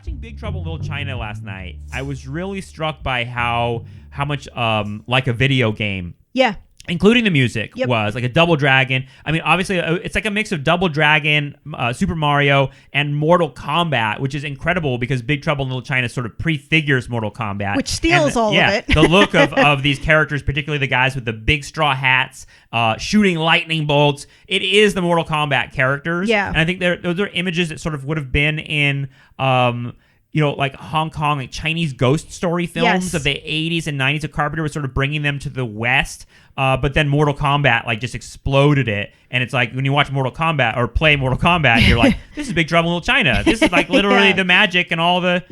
watching Big Trouble in Little China last night, I was really struck by how much like a video game. Yeah. Including the music was like a Double Dragon. I mean, obviously, it's like a mix of Double Dragon, Super Mario, and Mortal Kombat, which is incredible because Big Trouble in Little China sort of prefigures Mortal Kombat. Which steals all of it. The look of these characters, particularly the guys with the big straw hats, shooting lightning bolts. It is the Mortal Kombat characters. Yeah. And I think those are images that sort of would have been in... like Hong Kong, like Chinese ghost story films of the 80s and 90s. So Carpenter was sort of bringing them to the West. But then Mortal Kombat like just exploded it. And it's like when you watch Mortal Kombat or play Mortal Kombat, you're like, this is Big Trouble in Little China. This is like literally the magic and all the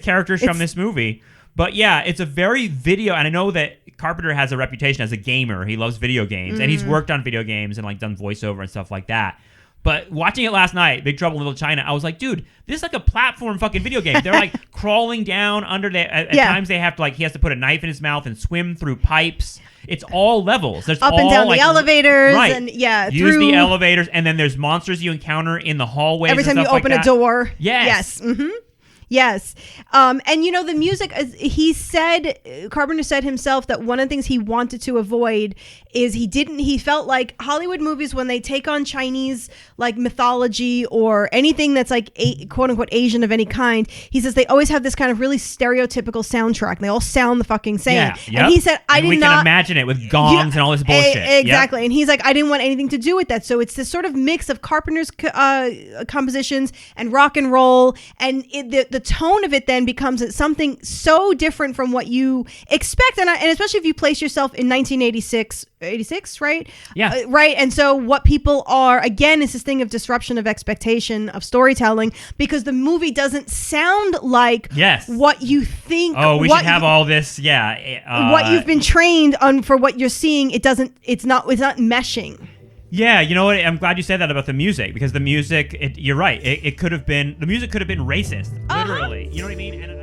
characters from this movie. But yeah, it's a very video. And I know that Carpenter has a reputation as a gamer. He loves video games. And he's worked on video games and like done voiceover and stuff like that. But watching it last night, Big Trouble in Little China, I was like, dude, this is like a platform fucking video game. They're like crawling down under the... At times they have to like... He has to put a knife in his mouth and swim through pipes. It's all levels. There's up all, and down like, the elevators. Right. And use the elevators. And then there's monsters you encounter in the hallways every time and you stuff open like a door. Yes. Mm-hmm. Yes. And the music, Carpenter said himself that one of the things he wanted to avoid is he felt like Hollywood movies, when they take on Chinese like mythology or anything that's like quote unquote Asian of any kind, he says they always have this kind of really stereotypical soundtrack. And they all sound the fucking same. Yeah, yep. And he said, we can imagine it with gongs and all this bullshit. Exactly. Yep. And he's like, I didn't want anything to do with that. So it's this sort of mix of Carpenter's compositions and rock and roll. And the tone of it then becomes something so different from what you expect, and especially if you place yourself in 1986, right? Yeah. Right. And so what people are, again, is this thing of disruption of expectation of storytelling, because the movie doesn't sound like what you think. Oh, we should have all this. What you've been trained on for what you're seeing. It's not meshing. Yeah, you know what? I'm glad you said that about the music, because the music, you're right. The music could have been racist, literally. You know what I mean?